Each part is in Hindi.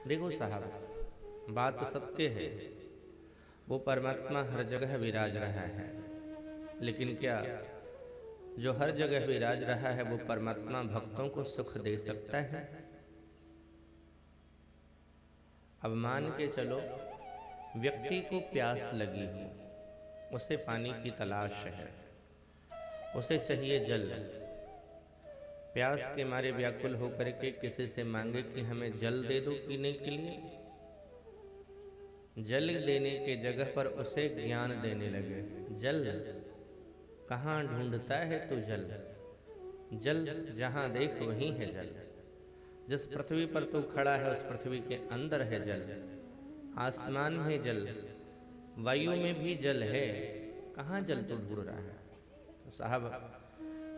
देखो साहब, बात सत्य है, वो परमात्मा हर जगह विराज रहा है। लेकिन क्या जो हर जगह विराज रहा है वो परमात्मा भक्तों को सुख दे सकता है? अब मान के चलो, व्यक्ति को प्यास लगी हो, उसे पानी की तलाश है, उसे चाहिए जल। प्यास के मारे व्याकुल होकर के किसी से मांगे कि हमें जल दे दो पीने के लिए। जल देने के जगह पर उसे ज्ञान देने लगे। जल कहाँ ढूंढता है तू जल? जल जहाँ देख वहीं है जल। जिस पृथ्वी पर तू खड़ा है उस पृथ्वी के अंदर है जल। आसमान में जल, वायु में भी जल है। कहाँ जल तू ढूंढ रहा है? तो साहब,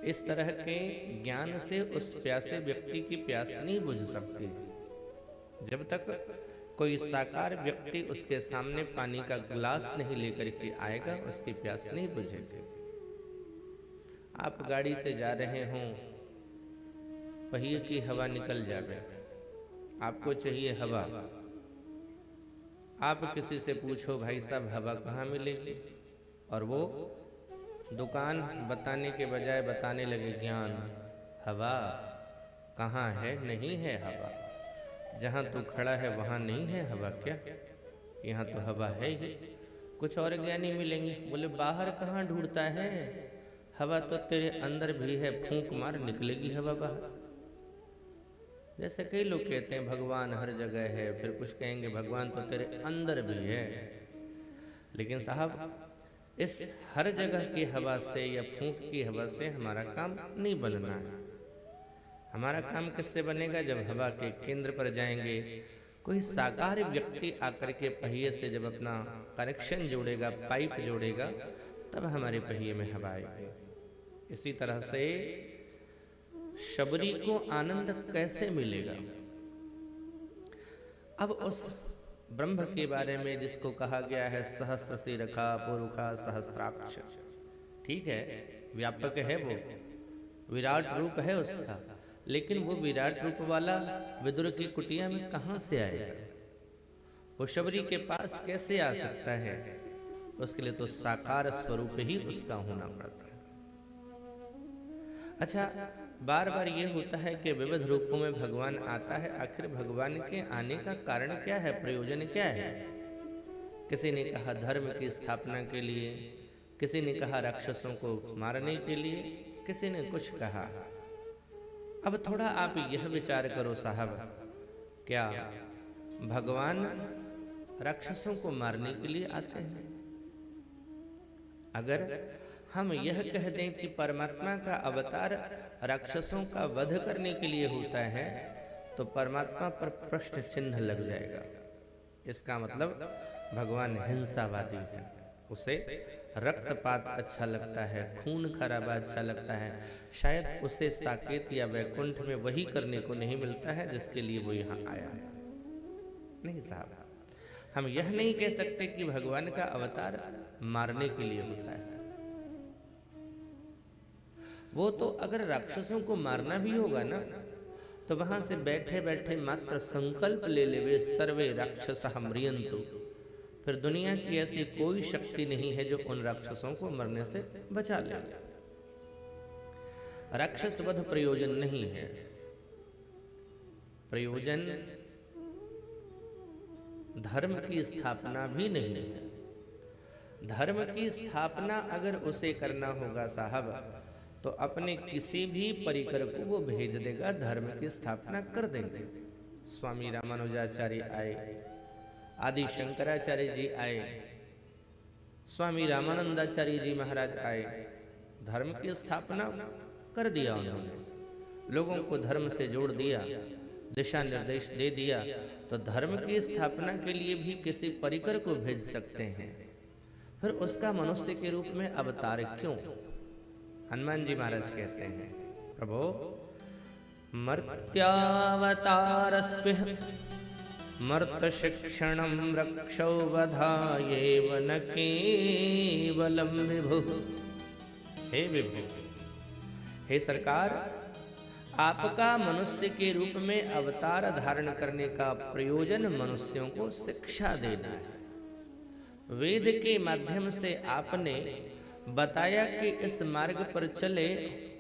इस तरह के ज्ञान से उस प्यासे व्यक्ति की प्यास नहीं बुझ सकती। जब तक कोई साकार व्यक्ति उसके सामने पानी का गिलास नहीं लेकर के आएगा, उसकी प्यास नहीं बुझेगी। आप गाड़ी से जा रहे हों, पहिए की हवा निकल जाए, आपको चाहिए हवा। आप किसी से पूछो, भाई साहब हवा कहाँ मिलेगी? और वो दुकान बताने के बजाय बताने लगे ज्ञान। हवा कहाँ है? नहीं है हवा। जहाँ तू खड़ा है वहाँ नहीं है हवा क्या? यहाँ तो हवा है ही। कुछ और ज्ञानी मिलेंगे, बोले बाहर कहाँ ढूंढता है? हवा तो तेरे अंदर भी है, फूंक मार निकलेगी हवा बाहर। जैसे कई लोग कहते हैं भगवान हर जगह है, फिर कुछ कहेंगे भगवान तो तेरे अंदर भी है। लेकिन साहब, इस हर जगह की हवा से या फूंक की हवा से हमारा काम नहीं बनना है। हमारा काम किससे बनेगा? जब हवा के केंद्र पर जाएंगे, कोई साकार व्यक्ति आकर के पहिए से जब अपना कनेक्शन जोड़ेगा, पाइप जोड़ेगा, तब हमारे पहिए में हवा आएगी। इसी तरह से शबरी को आनंद कैसे मिलेगा? अब उस ब्रह्म के बारे में जिसको कहा गया है सहस्र शिरखा पुरुखा सहस्त्राक्ष, ठीक है, व्यापक है, वो विराट रूप है उसका। लेकिन वो विराट रूप वाला विदुर की कुटिया में कहाँ से आएगा? वो शबरी के पास कैसे आ सकता है? उसके लिए तो साकार स्वरूप ही उसका होना पड़ता है। अच्छा, बार बार ये होता है कि विविध रूपों में भगवान आता है। आखिर भगवान के आने का कारण क्या है? प्रयोजन क्या है? किसी ने कहा धर्म की स्थापना के लिए, किसी ने कहा राक्षसों को मारने के लिए, किसी ने कुछ कहा। अब थोड़ा आप यह विचार करो साहब, क्या भगवान राक्षसों को मारने के लिए आते हैं? अगर हम यह कह दें कि परमात्मा का अवतार राक्षसों का वध करने के लिए होता है, तो परमात्मा पर प्रश्न चिन्ह लग जाएगा। इसका मतलब भगवान हिंसावादी है, उसे रक्तपात अच्छा लगता है, खून खराबा अच्छा लगता है। शायद उसे साकेत या वैकुंठ में वही करने को नहीं मिलता है जिसके लिए वो यहाँ आया है। नहीं साहब, हम यह नहीं कह सकते कि भगवान का अवतार मारने के लिए होता है। वो तो अगर राक्षसों को मारना भी होगा ना, तो वहां से बैठे बैठे मात्र संकल्प ले लेवे सर्वे राक्षसः म्रियन्तु, फिर दुनिया की ऐसी कोई शक्ति नहीं है जो उन राक्षसों को मरने से बचा ले। राक्षस वध प्रयोजन नहीं है। प्रयोजन धर्म की स्थापना भी नहीं है। धर्म की स्थापना अगर उसे करना होगा साहब, तो अपने किसी भी परिकर को वो भेज देगा, धर्म की स्थापना कर देंगे। स्वामी रामानुजाचार्य आए, आदि शंकराचार्य जी आए, स्वामी रामानंदाचार्य जी महाराज आए, धर्म की स्थापना कर दिया उन्होंने, लोगों को धर्म से जोड़ दिया, दिशा निर्देश दे दिया। तो धर्म की स्थापना के लिए भी किसी परिकर को भेज सकते हैं, फिर उसका मनुष्य के रूप में अवतार क्यों? हनुमान जी महाराज कहते हैं, प्रभो मर्त्यावतारस्त्वः मर्त शिक्षणं रक्षौ वधायेव न केवलं विभु। हे विभु, हे सरकार, आपका मनुष्य के रूप में अवतार धारण करने का प्रयोजन मनुष्यों को शिक्षा देना है। वेद के माध्यम से आपने बताया कि इस मार्ग पर चले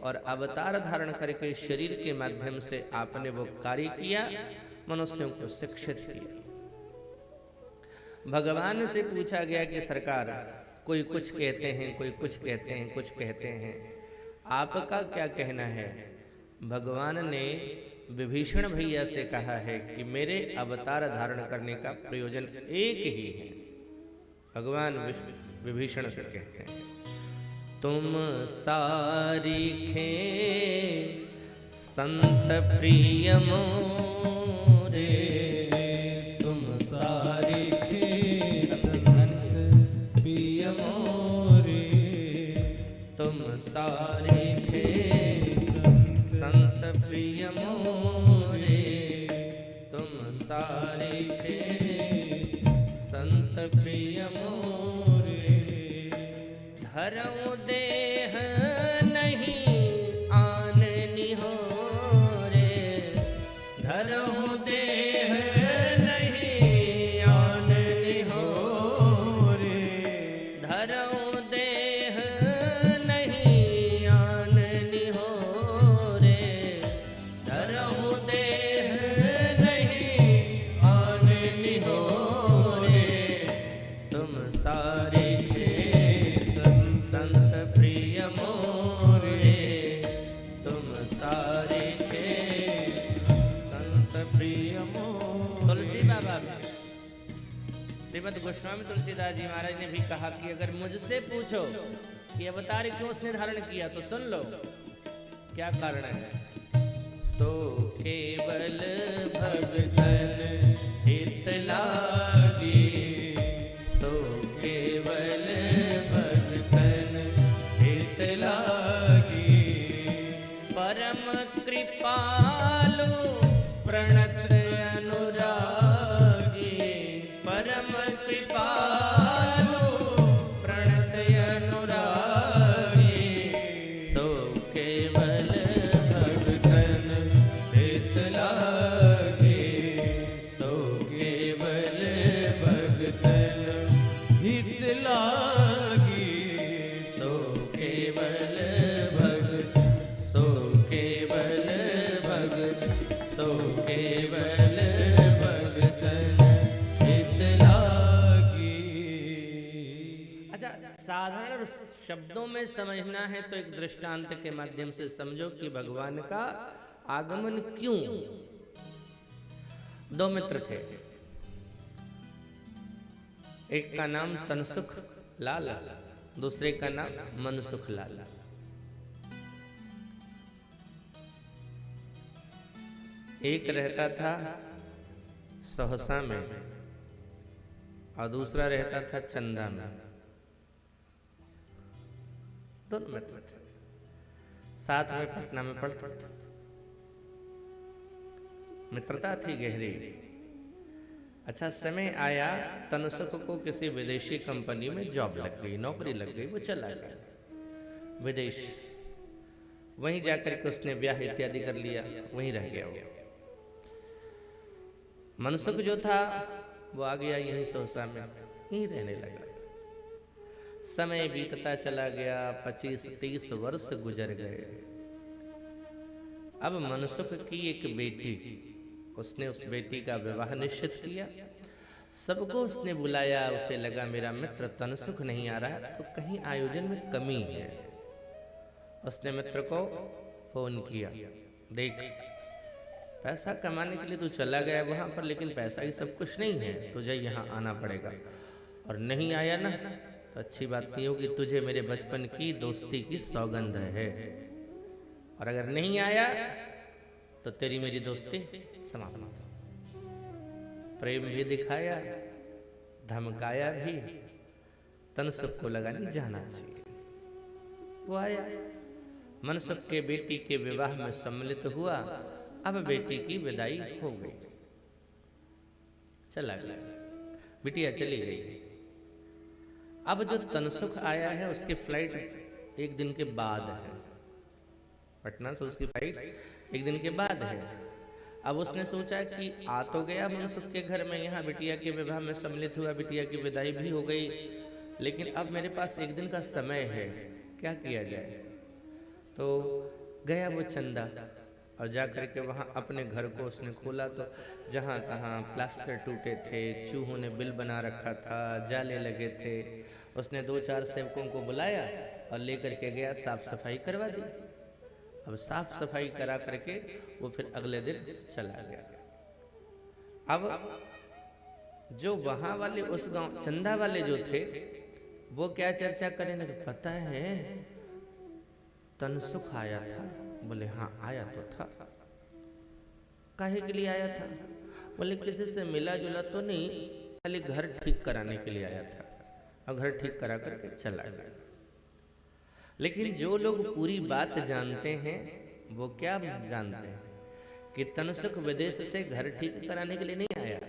और अवतार धारण करके शरीर के माध्यम से आपने वो कार्य किया, मनुष्यों को शिक्षित किया। भगवान से पूछा गया कि सरकार, कोई कुछ कहते हैं, कोई कुछ कहते हैं, कुछ कहते हैं, आपका क्या कहना है? भगवान ने विभीषण भैया से कहा है कि मेरे अवतार धारण करने का प्रयोजन एक ही है। भगवान विभीषण से कहते हैं, तुम सारिखे संत प्रिय मोरे, तुम सारिखे संत प्रिय मोरे, तुम सारिखे संत प्रिय मोरे, तुम सारिखे संत प्रिय मोरे, धरऊ देह नहीं आन निहोरे, धरऊ देह नहीं आन निहोरे, धरऊ देह नहीं आन निहोरे, धरऊ देह नहीं आन निहोरे, तुम सारे संत प्रिय मोरे, तुम सारे थे संत प्रिय मोरे। तुलसी बाबा श्रीमद् गोस्वामी तुलसीदास जी महाराज ने भी कहा कि अगर मुझसे पूछो कि अवतार क्यों उसने धारण किया तो सुन लो क्या कारण है। सो केवल भगतन हित लागी, सो केवल भगतन हित लागी, परम कृपालु प्रणत अनुरागी, परम कृपालु प्रणत अनुरागी, सो केवल भगतन हित लागी, सो केवल भगतन हित लागी, सो केवल भगत, सो केवल भगत, सो केवल भगतन हित लागी। अच्छा, साधारण शब्दों में समझना है तो एक दृष्टांत के माध्यम से समझो कि भगवान का आगमन क्यों। दो मित्र थे, एक का नाम तनसुख लाल, दूसरे का नाम मनसुख लाल। एक रहता था सहसा में और दूसरा रहता था चंदा में। दोनों मित्र थे, साथ में पटना में पढ़ते थे, मित्रता थी गहरी। अच्छा, समय आया, तनसुख को किसी विदेशी कंपनी में जॉब लग गई, नौकरी लग गई, वो चला गया विदेश। वहीं जाकर के उसने ब्याह इत्यादि कर लिया, वहीं रह गया वो। मनसुख जो था वो आ गया यहीं सहसा में, यहीं रहने लगा। समय बीतता चला गया, 25-30 वर्ष गुजर गए। अब मनसुख की एक बेटी, उसने उस बेटी का विवाह निश्चित किया, सबको उसने बुलाया। उसे लगा मेरा मित्र तनसुख नहीं आ रहा तो कहीं आयोजन में कमी है। उसने मित्र को फोन किया, देख पैसा कमाने के लिए तू चला गया वहां पर, लेकिन पैसा ही सब कुछ नहीं है, तुझे यहाँ आना पड़ेगा। और नहीं आया ना तो अच्छी बात नहीं होगी, तुझे मेरे बचपन की दोस्ती की सौगंध है, और अगर नहीं आया तो तेरी मेरी दोस्ती समाप्त। प्रेम भी दिखाया, धमकाया भी, तनसुख को लगा नहीं जाना चाहिए। वो आया, मनसुख के बेटी के विवाह में सम्मिलित हुआ। अब बेटी की विदाई हो गई, चला गया, बिटिया चली गई। अब जो तनसुख आया है उसकी फ्लाइट एक दिन के बाद है, पटना से उसकी फ्लाइट एक दिन के बाद है। अब उसने सोचा कि आ तो गया मनसुख के घर में, यहाँ बिटिया के विवाह में सम्मिलित हुआ, बिटिया की विदाई भी हो गई, लेकिन अब मेरे पास एक दिन का समय है, क्या किया जाए। तो गया वो चंदा और जा कर के वहाँ अपने घर को उसने खोला, तो जहाँ तहाँ प्लास्टर टूटे थे, चूहों ने बिल बना रखा था, जाले लगे थे। उसने 2-4 सेवकों को बुलाया और लेकर के गया, साफ सफाई करवा दी। अब साफ सफाई करा करके वो फिर अगले दिन चला गया। अब जो वहाँ वाले उस गांव चंदा वाले जो थे वो क्या चर्चा करने लगे, पता है तनसुख आया था। बोले हाँ आया तो था। काहे के लिए आया था? बोले किसी से मिला जुला तो नहीं, खाली घर ठीक कराने के लिए आया था, और घर ठीक करा करके चला गया। लेकिन जो लोग पूरी बात जानते हैं वो क्या जानते हैं कि तनसुख विदेश से घर ठीक कराने के लिए नहीं आया,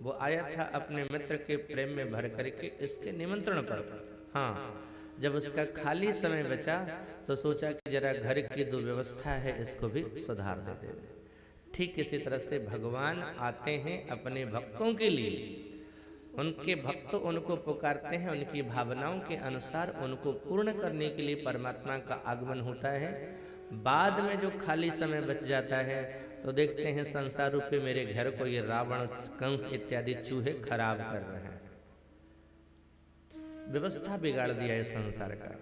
वो आया था अपने मित्र के प्रेम में भर करके इसके निमंत्रण पर। हाँ, जब उसका खाली समय बचा तो सोचा कि जरा घर की जो व्यवस्था है इसको भी सुधार दे। ठीक इसी तरह से भगवान आते हैं अपने भक्तों के लिए, उनके भक्त उनको पुकारते हैं, उनकी भावनाओं के अनुसार उनको पूर्ण करने के लिए परमात्मा का आगमन होता है। बाद में जो खाली समय बच जाता है तो देखते हैं संसार रूपी मेरे घर को ये रावण, कंस इत्यादि चूहे खराब कर रहे हैं, व्यवस्था बिगाड़ दिया है संसार का,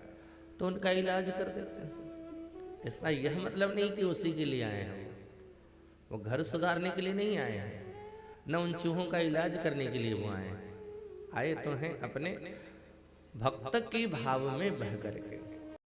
तो उनका इलाज कर देते हैं। इसका यह मतलब नहीं कि उसी के लिए आए हैं, वो घर सुधारने के लिए नहीं आए हैं, न उन चूहों का इलाज करने के लिए वो आए तो हैं अपने भक्त के भाव में बह करके।